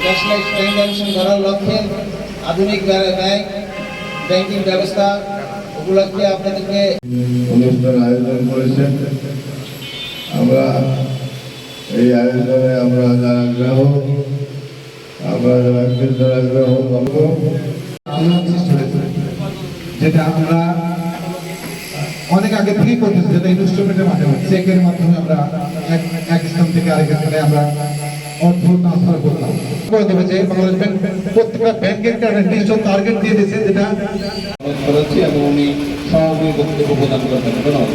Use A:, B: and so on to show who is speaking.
A: Cashless transaction করার লক্ষ্যে আধুনিক ব্যাংকিং ব্যবস্থা উপলক্ষে আপনাদেরকে
B: অনুষ্ঠান আয়োজন করেছেন। আমরা এই আয়োজনে আমরা যারা গ্রাহক
C: যেটা আমরা অনেক আগে থেকেই করতেছি, যেটা ইনস্ট্রুমেন্টের মাধ্যমে চেকের মাধ্যমে আমরা এক স্থান থেকে আরেক স্থানে আমরা অর্থ ট্রান্সফার করতাম। করে দেবে যে বাংলাদেশ ব্যাংক প্রত্যেকটা ব্যাংকের একটা নির্দিষ্ট টার্গেট দিয়ে দিয়েছে, যেটা
D: এবং উনি সহযোগী বক্তব্য প্রদান করবেন। ধন্যবাদ।